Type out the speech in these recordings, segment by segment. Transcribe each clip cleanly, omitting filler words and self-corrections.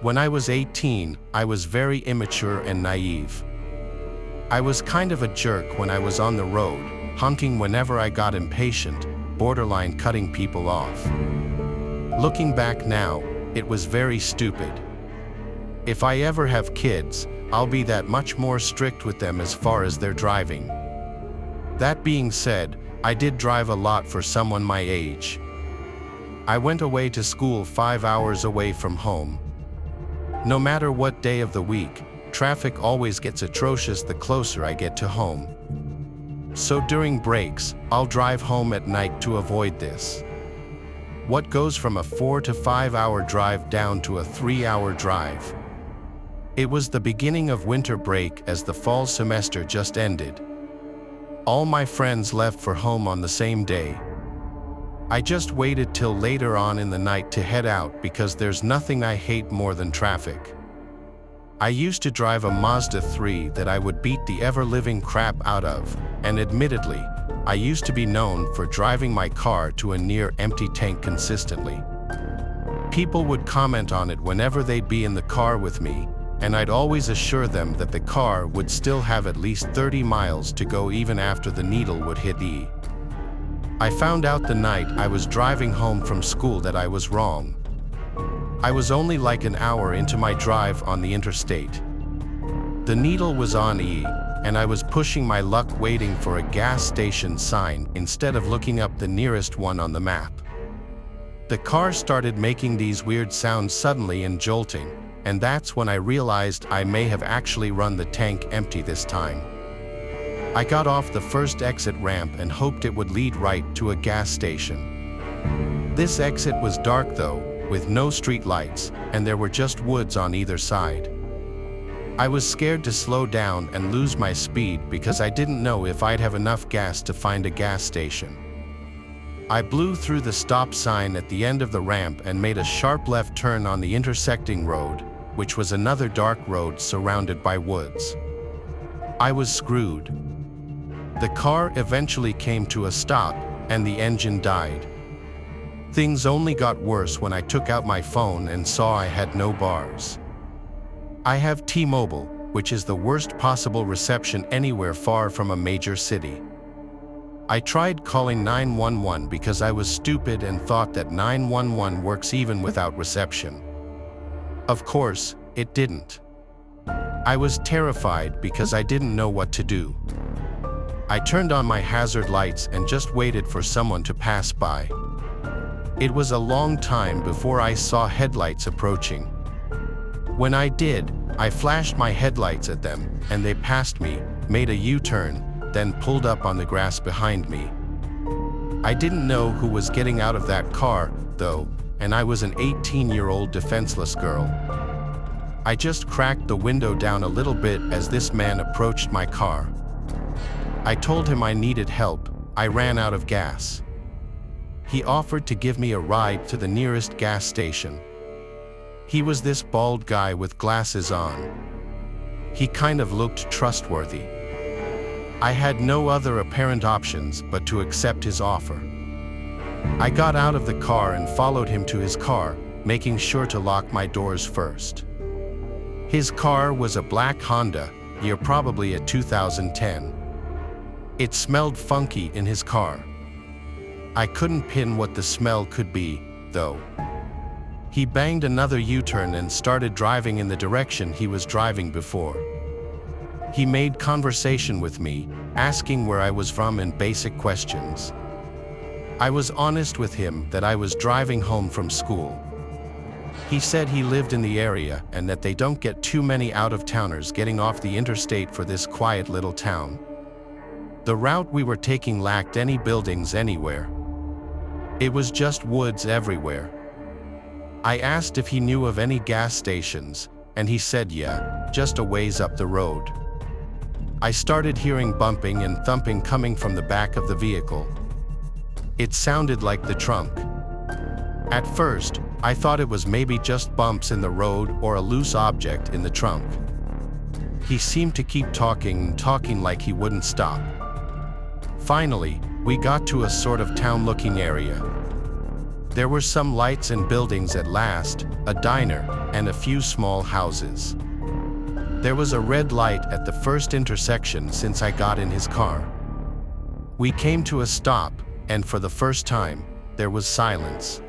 When I was 18, I was very immature and naive. I was kind of a jerk when I was on the road, honking whenever I got impatient, borderline cutting people off. Looking back now, it was very stupid. If I ever have kids, I'll be that much more strict with them as far as their driving. That being said, I did drive a lot for someone my age. I went away to school 5 hours away from home. No matter what day of the week, traffic always gets atrocious the closer I get to home. So during breaks, I'll drive home at night to avoid this. What goes from a 4 to 5 hour drive down to a 3-hour drive? It was the beginning of winter break as the fall semester just ended. All my friends left for home on the same day. I just waited till later on in the night to head out because there's nothing I hate more than traffic. I used to drive a Mazda 3 that I would beat the ever-living crap out of, and admittedly, I used to be known for driving my car to a near-empty tank consistently. People would comment on it whenever they'd be in the car with me, and I'd always assure them that the car would still have at least 30 miles to go even after the needle would hit E. I found out the night I was driving home from school that I was wrong. I was only like an hour into my drive on the interstate. The needle was on E, and I was pushing my luck waiting for a gas station sign instead of looking up the nearest one on the map. The car started making these weird sounds suddenly and jolting, and that's when I realized I may have actually run the tank empty this time. I got off the first exit ramp and hoped it would lead right to a gas station. This exit was dark though, with no street lights, and there were just woods on either side. I was scared to slow down and lose my speed because I didn't know if I'd have enough gas to find a gas station. I blew through the stop sign at the end of the ramp and made a sharp left turn on the intersecting road, which was another dark road surrounded by woods. I was screwed. The car eventually came to a stop, and the engine died. Things only got worse when I took out my phone and saw I had no bars. I have T-Mobile, which is the worst possible reception anywhere far from a major city. I tried calling 911 because I was stupid and thought that 911 works even without reception. Of course, it didn't. I was terrified because I didn't know what to do. I turned on my hazard lights and just waited for someone to pass by. It was a long time before I saw headlights approaching. When I did, I flashed my headlights at them, and they passed me, made a U-turn, then pulled up on the grass behind me. I didn't know who was getting out of that car, though, and I was an 18-year-old defenseless girl. I just cracked the window down a little bit as this man approached my car. I told him I needed help. I ran out of gas. He offered to give me a ride to the nearest gas station. He was this bald guy with glasses on. He kind of looked trustworthy. I had no other apparent options but to accept his offer. I got out of the car and followed him to his car, making sure to lock my doors first. His car was a black Honda, year probably a 2010. It smelled funky in his car. I couldn't pin what the smell could be, though. He banged another U-turn and started driving in the direction he was driving before. He made conversation with me, asking where I was from and basic questions. I was honest with him that I was driving home from school. He said he lived in the area and that they don't get too many out-of-towners getting off the interstate for this quiet little town. The route we were taking lacked any buildings anywhere. It was just woods everywhere. I asked if he knew of any gas stations, and he said yeah, just a ways up the road. I started hearing bumping and thumping coming from the back of the vehicle. It sounded like the trunk. At first, I thought it was maybe just bumps in the road or a loose object in the trunk. He seemed to keep talking like he wouldn't stop. Finally, we got to a sort of town-looking area. There were some lights and buildings at last, a diner, and a few small houses. There was a red light at the first intersection since I got in his car. We came to a stop, and for the first time, there was silence.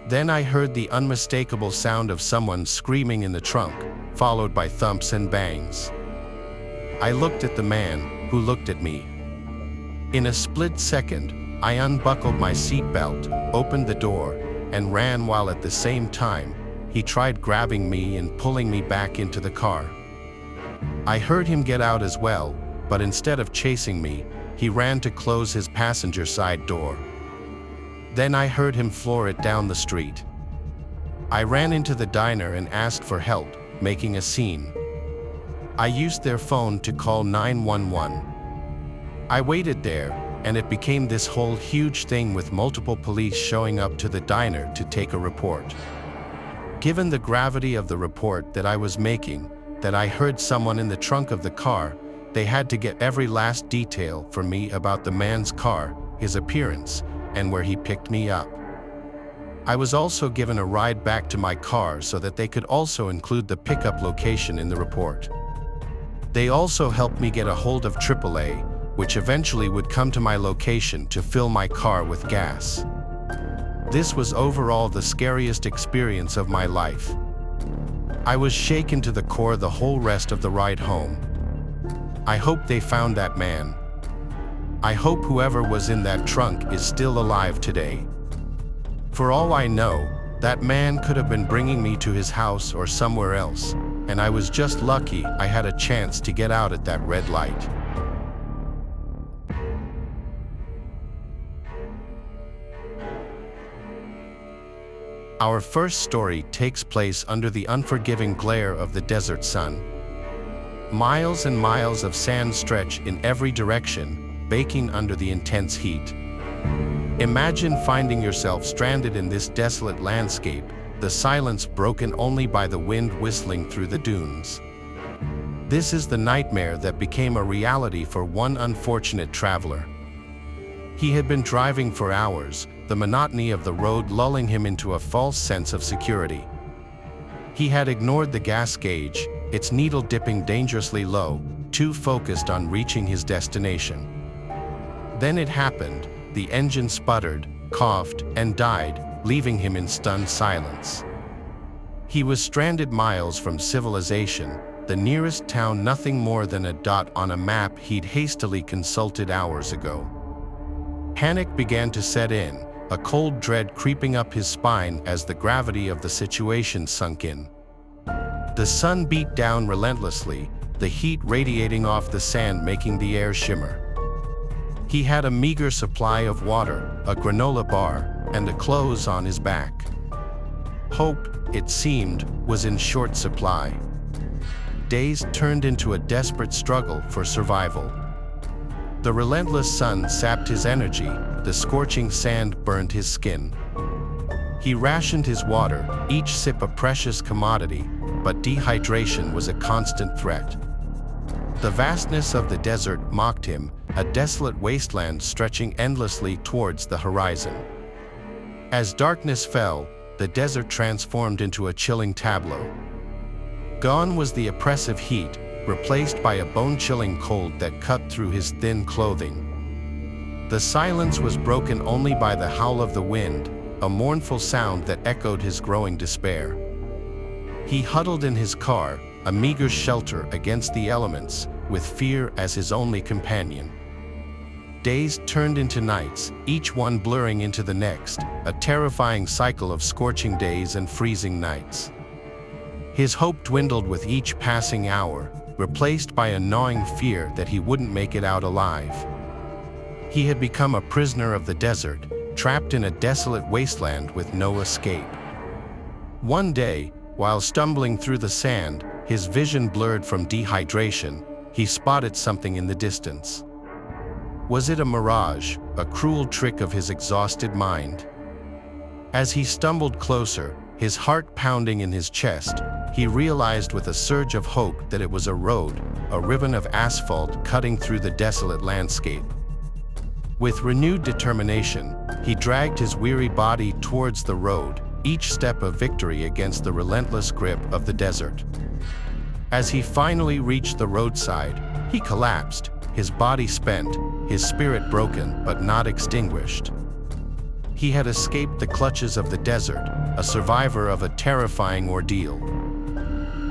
Then I heard the unmistakable sound of someone screaming in the trunk, followed by thumps and bangs. I looked at the man, who looked at me. In a split second, I unbuckled my seatbelt, opened the door, and ran while at the same time, he tried grabbing me and pulling me back into the car. I heard him get out as well, but instead of chasing me, he ran to close his passenger side door. Then I heard him floor it down the street. I ran into the diner and asked for help, making a scene. I used their phone to call 911. I waited there, and it became this whole huge thing with multiple police showing up to the diner to take a report. Given the gravity of the report that I was making, that I heard someone in the trunk of the car, they had to get every last detail from me about the man's car, his appearance, and where he picked me up. I was also given a ride back to my car so that they could also include the pickup location in the report. They also helped me get a hold of AAA, which eventually would come to my location to fill my car with gas. This was overall the scariest experience of my life. I was shaken to the core the whole rest of the ride home. I hope they found that man. I hope whoever was in that trunk is still alive today. For all I know, that man could have been bringing me to his house or somewhere else, and I was just lucky I had a chance to get out at that red light. Our first story takes place under the unforgiving glare of the desert sun. Miles and miles of sand stretch in every direction, baking under the intense heat. Imagine finding yourself stranded in this desolate landscape, the silence broken only by the wind whistling through the dunes. This is the nightmare that became a reality for one unfortunate traveler. He had been driving for hours, the monotony of the road lulling him into a false sense of security. He had ignored the gas gauge, its needle dipping dangerously low, too focused on reaching his destination. Then it happened. The engine sputtered, coughed, and died, leaving him in stunned silence. He was stranded miles from civilization, the nearest town nothing more than a dot on a map he'd hastily consulted hours ago. Panic began to set in, a cold dread creeping up his spine as the gravity of the situation sunk in. The sun beat down relentlessly, the heat radiating off the sand making the air shimmer. He had a meager supply of water, a granola bar, and the clothes on his back. Hope, it seemed, was in short supply. Days turned into a desperate struggle for survival. The relentless sun sapped his energy, the scorching sand burned his skin. He rationed his water, each sip a precious commodity, but dehydration was a constant threat. The vastness of the desert mocked him, a desolate wasteland stretching endlessly towards the horizon. As darkness fell, the desert transformed into a chilling tableau. Gone was the oppressive heat, replaced by a bone-chilling cold that cut through his thin clothing. The silence was broken only by the howl of the wind, a mournful sound that echoed his growing despair. He huddled in his car, a meager shelter against the elements, with fear as his only companion. Days turned into nights, each one blurring into the next, a terrifying cycle of scorching days and freezing nights. His hope dwindled with each passing hour, replaced by a gnawing fear that he wouldn't make it out alive. He had become a prisoner of the desert, trapped in a desolate wasteland with no escape. One day, while stumbling through the sand, his vision blurred from dehydration, he spotted something in the distance. Was it a mirage, a cruel trick of his exhausted mind? As he stumbled closer, his heart pounding in his chest, he realized with a surge of hope that it was a road, a ribbon of asphalt cutting through the desolate landscape. With renewed determination, he dragged his weary body towards the road, each step a victory against the relentless grip of the desert. As he finally reached the roadside, he collapsed, his body spent, his spirit broken but not extinguished. He had escaped the clutches of the desert, a survivor of a terrifying ordeal.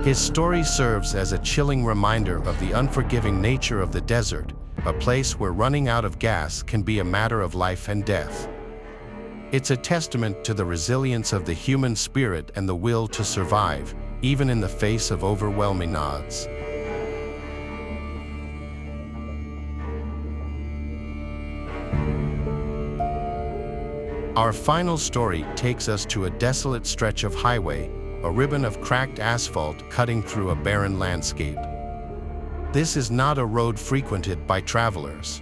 His story serves as a chilling reminder of the unforgiving nature of the desert, a place where running out of gas can be a matter of life and death. It's a testament to the resilience of the human spirit and the will to survive, even in the face of overwhelming odds. Our final story takes us to a desolate stretch of highway, a ribbon of cracked asphalt cutting through a barren landscape. This is not a road frequented by travelers.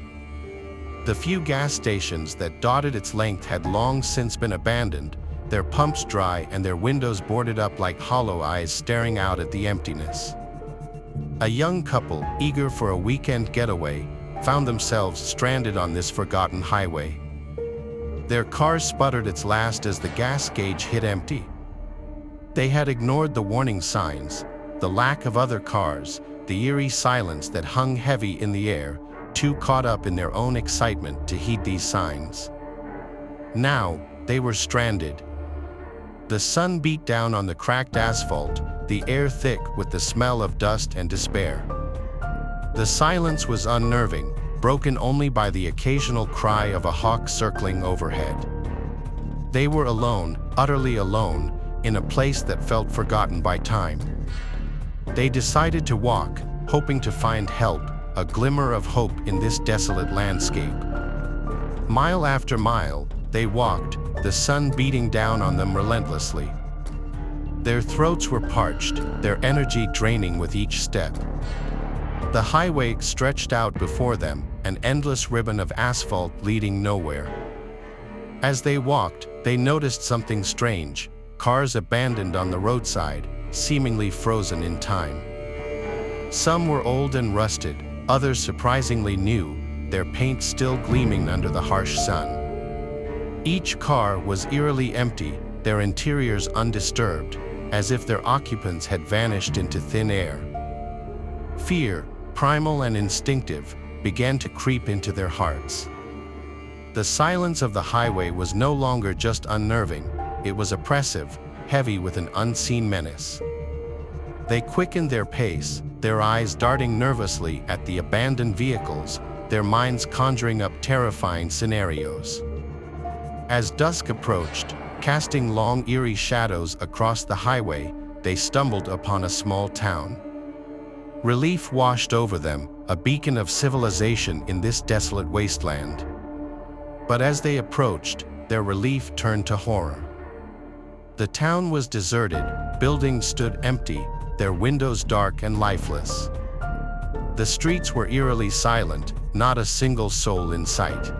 The few gas stations that dotted its length had long since been abandoned, their pumps dry and their windows boarded up like hollow eyes staring out at the emptiness. A young couple, eager for a weekend getaway, found themselves stranded on this forgotten highway. Their car sputtered its last as the gas gauge hit empty. They had ignored the warning signs, the lack of other cars, the eerie silence that hung heavy in the air, too caught up in their own excitement to heed these signs. Now, they were stranded. The sun beat down on the cracked asphalt, the air thick with the smell of dust and despair. The silence was unnerving, broken only by the occasional cry of a hawk circling overhead. They were alone, utterly alone, in a place that felt forgotten by time. They decided to walk, hoping to find help, a glimmer of hope in this desolate landscape. Mile after mile, they walked, the sun beating down on them relentlessly. Their throats were parched, their energy draining with each step. The highway stretched out before them, an endless ribbon of asphalt leading nowhere. As they walked, they noticed something strange, cars abandoned on the roadside, seemingly frozen in time. Some were old and rusted, others surprisingly new, their paint still gleaming under the harsh sun. Each car was eerily empty, their interiors undisturbed, as if their occupants had vanished into thin air. Fear, primal and instinctive, began to creep into their hearts. The silence of the highway was no longer just unnerving, it was oppressive, heavy with an unseen menace. They quickened their pace, their eyes darting nervously at the abandoned vehicles, their minds conjuring up terrifying scenarios. As dusk approached, casting long eerie shadows across the highway, they stumbled upon a small town. Relief washed over them, a beacon of civilization in this desolate wasteland. But as they approached, their relief turned to horror. The town was deserted, buildings stood empty, their windows dark and lifeless. The streets were eerily silent, not a single soul in sight.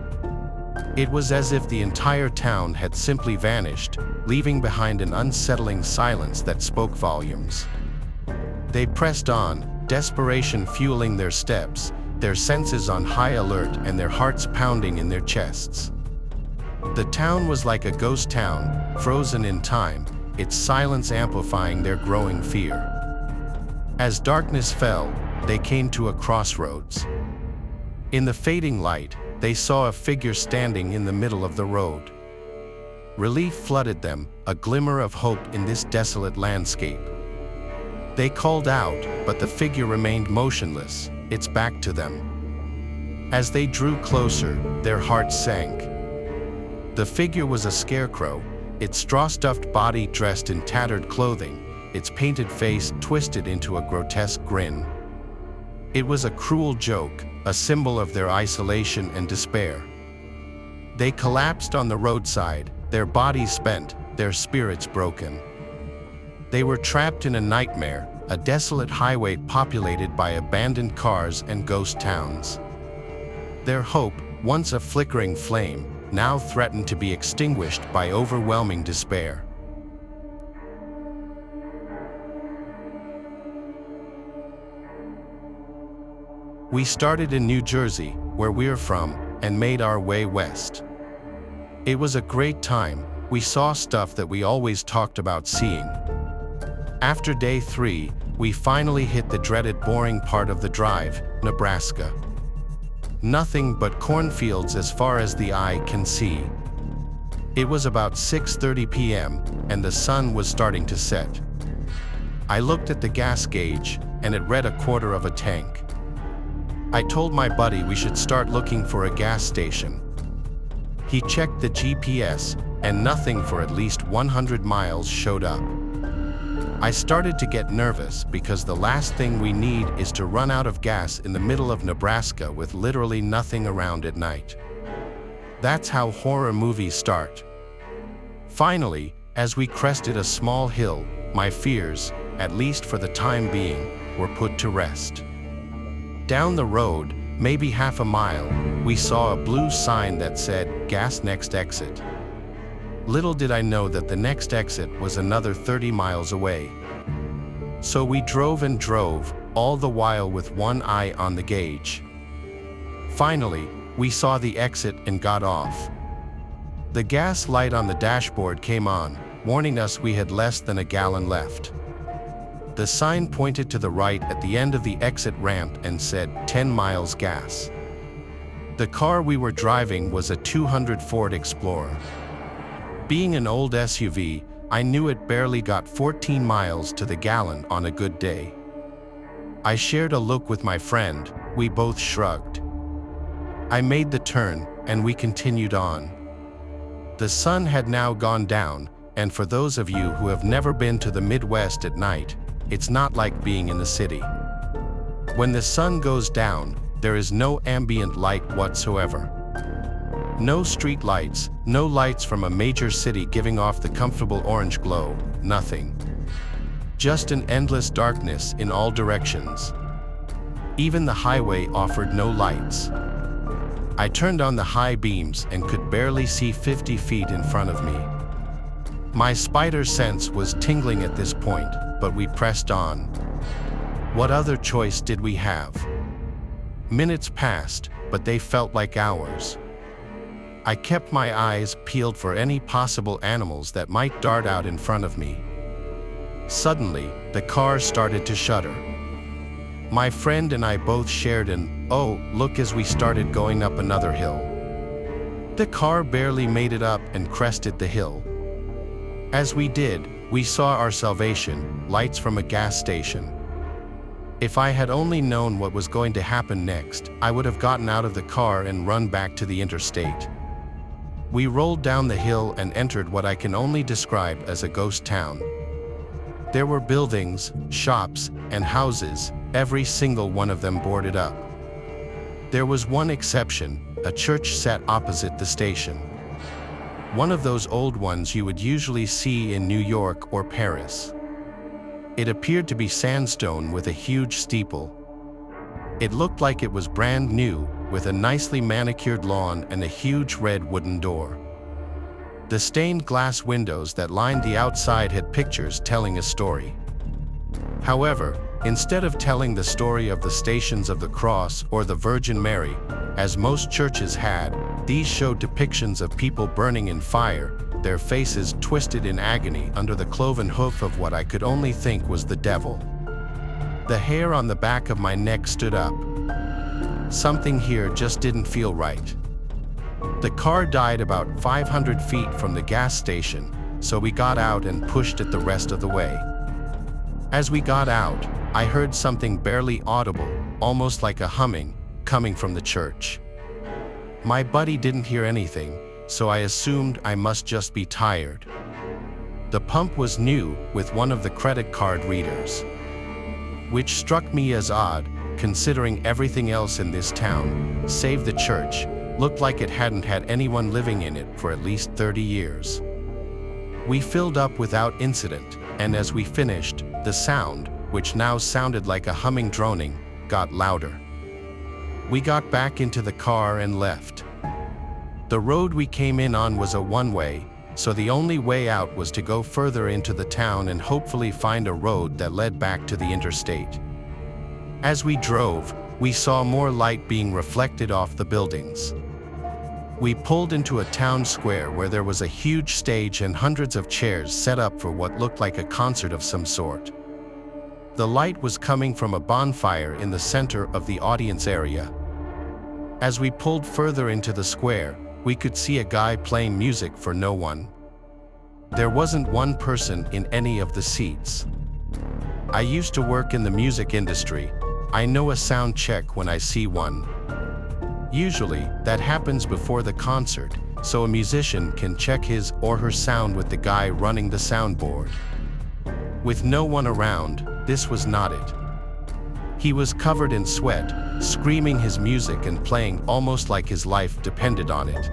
It was as if the entire town had simply vanished, leaving behind an unsettling silence that spoke volumes. They pressed on, desperation fueling their steps, their senses on high alert and their hearts pounding in their chests. The town was like a ghost town, frozen in time, its silence amplifying their growing fear. As darkness fell, they came to a crossroads. In the fading light, they saw a figure standing in the middle of the road. Relief flooded them, a glimmer of hope in this desolate landscape. They called out, but the figure remained motionless, its back to them. As they drew closer, their hearts sank. The figure was a scarecrow, its straw-stuffed body dressed in tattered clothing, its painted face twisted into a grotesque grin. It was a cruel joke, a symbol of their isolation and despair. They collapsed on the roadside, their bodies spent, their spirits broken. They were trapped in a nightmare, a desolate highway populated by abandoned cars and ghost towns. Their hope, once a flickering flame, now threatened to be extinguished by overwhelming despair. We started in New Jersey, where we're from, and made our way west. It was a great time. We saw stuff that we always talked about seeing. After day 3, we finally hit the dreaded boring part of the drive, Nebraska. Nothing but cornfields as far as the eye can see. It was about 6:30 p.m., and the sun was starting to set. I looked at the gas gauge, and it read 1/4 of a tank. I told my buddy we should start looking for a gas station. He checked the GPS, and nothing for at least 100 miles showed up. I started to get nervous because the last thing we need is to run out of gas in the middle of Nebraska with literally nothing around at night. That's how horror movies start. Finally, as we crested a small hill, my fears, at least for the time being, were put to rest. Down the road, maybe half a mile, we saw a blue sign that said, "Gas next exit." Little did I know that the next exit was another 30 miles away. So we drove and drove, all the while with one eye on the gauge. Finally, we saw the exit and got off. The gas light on the dashboard came on, warning us we had less than a gallon left. The sign pointed to the right at the end of the exit ramp and said, 10 miles gas. The car we were driving was a 200 Ford Explorer. Being an old SUV, I knew it barely got 14 miles to the gallon on a good day. I shared a look with my friend, we both shrugged. I made the turn, and we continued on. The sun had now gone down, and for those of you who have never been to the Midwest at night, it's not like being in the city. When the sun goes down, there is no ambient light whatsoever. No street lights, no lights from a major city giving off the comfortable orange glow, nothing. Just an endless darkness in all directions. Even the highway offered no lights. I turned on the high beams and could barely see 50 feet in front of me. My spider sense was tingling at this point, but we pressed on. What other choice did we have? Minutes passed, but they felt like hours. I kept my eyes peeled for any possible animals that might dart out in front of me. Suddenly, the car started to shudder. My friend and I both shared an "oh, look" as we started going up another hill. The car barely made it up and crested the hill. As we did, we saw our salvation, lights from a gas station. If I had only known what was going to happen next, I would have gotten out of the car and run back to the interstate. We rolled down the hill and entered what I can only describe as a ghost town. There were buildings, shops, and houses, every single one of them boarded up. There was one exception, a church sat opposite the station. One of those old ones you would usually see in New York or Paris. It appeared to be sandstone with a huge steeple. It looked like it was brand new, with a nicely manicured lawn and a huge red wooden door. The stained glass windows that lined the outside had pictures telling a story. However, instead of telling the story of the Stations of the Cross or the Virgin Mary, as most churches had, these showed depictions of people burning in fire, their faces twisted in agony under the cloven hoof of what I could only think was the devil. The hair on the back of my neck stood up. Something here just didn't feel right. The car died about 500 feet from the gas station, so we got out and pushed it the rest of the way. As we got out, I heard something barely audible, almost like a humming, coming from the church. My buddy didn't hear anything, so I assumed I must just be tired. The pump was new, with one of the credit card readers, which struck me as odd, considering everything else in this town, save the church, looked like it hadn't had anyone living in it for at least 30 years. We filled up without incident, and as we finished, the sound, which now sounded like a humming droning, got louder. We got back into the car and left. The road we came in on was a one-way, so the only way out was to go further into the town and hopefully find a road that led back to the interstate. As we drove, we saw more light being reflected off the buildings. We pulled into a town square where there was a huge stage and hundreds of chairs set up for what looked like a concert of some sort. The light was coming from a bonfire in the center of the audience area. As we pulled further into the square, we could see a guy playing music for no one. There wasn't one person in any of the seats. I used to work in the music industry. I know a sound check when I see one. Usually, that happens before the concert, so a musician can check his or her sound with the guy running the soundboard. With no one around, this was not it. He was covered in sweat, screaming his music and playing almost like his life depended on it.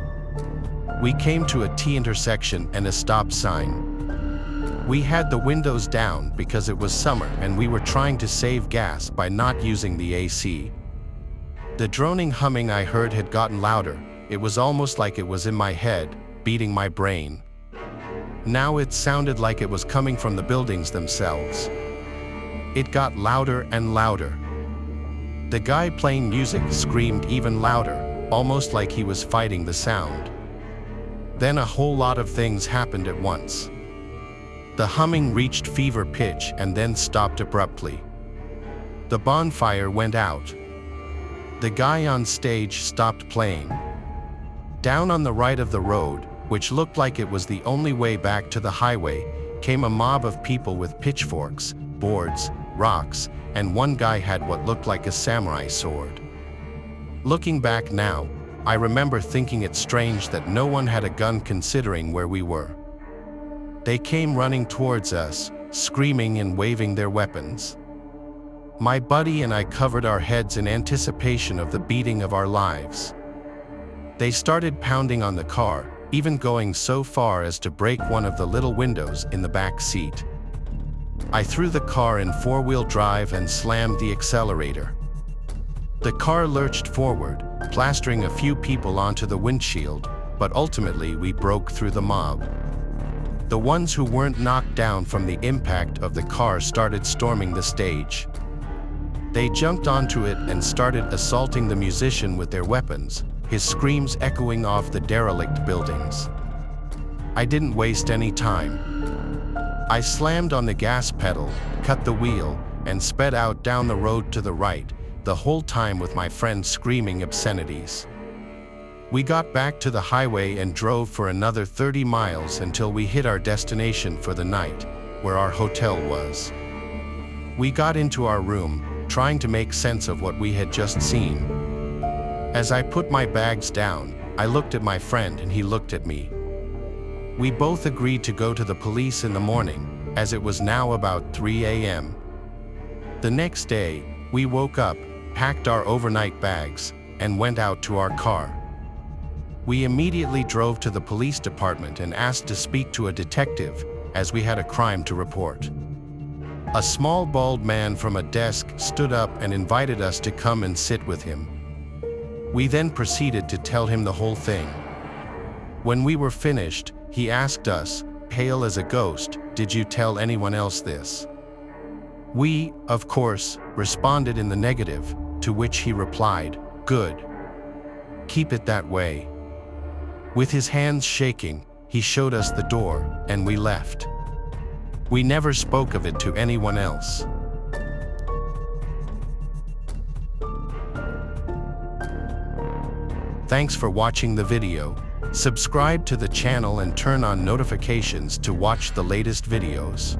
We came to a T intersection and a stop sign. We had the windows down because it was summer and we were trying to save gas by not using the AC. The droning humming I heard had gotten louder. It was almost like it was in my head, beating my brain. Now it sounded like it was coming from the buildings themselves. It got louder and louder. The guy playing music screamed even louder, almost like he was fighting the sound. Then a whole lot of things happened at once. The humming reached fever pitch and then stopped abruptly. The bonfire went out. The guy on stage stopped playing. Down on the right of the road, which looked like it was the only way back to the highway, came a mob of people with pitchforks, boards, rocks, and one guy had what looked like a samurai sword. Looking back now, I remember thinking it strange that no one had a gun considering where we were. They came running towards us, screaming and waving their weapons. My buddy and I covered our heads in anticipation of the beating of our lives. They started pounding on the car, even going so far as to break one of the little windows in the back seat. I threw the car in four-wheel drive and slammed the accelerator. The car lurched forward, plastering a few people onto the windshield, but ultimately we broke through the mob. The ones who weren't knocked down from the impact of the car started storming the stage. They jumped onto it and started assaulting the musician with their weapons, his screams echoing off the derelict buildings. I didn't waste any time. I slammed on the gas pedal, cut the wheel, and sped out down the road to the right, the whole time with my friend screaming obscenities. We got back to the highway and drove for another 30 miles until we hit our destination for the night, where our hotel was. We got into our room, trying to make sense of what we had just seen. As I put my bags down, I looked at my friend and he looked at me. We both agreed to go to the police in the morning, as it was now about 3 a.m. The next day, we woke up, packed our overnight bags, and went out to our car. We immediately drove to the police department and asked to speak to a detective, as we had a crime to report. A small bald man from a desk stood up and invited us to come and sit with him. We then proceeded to tell him the whole thing. When we were finished, he asked us, pale as a ghost, "Did you tell anyone else this?" We, of course, responded in the negative, to which he replied, "Good. Keep it that way." With his hands shaking, he showed us the door, and we left. We never spoke of it to anyone else. Thanks for watching the video. Subscribe to the channel and turn on notifications to watch the latest videos.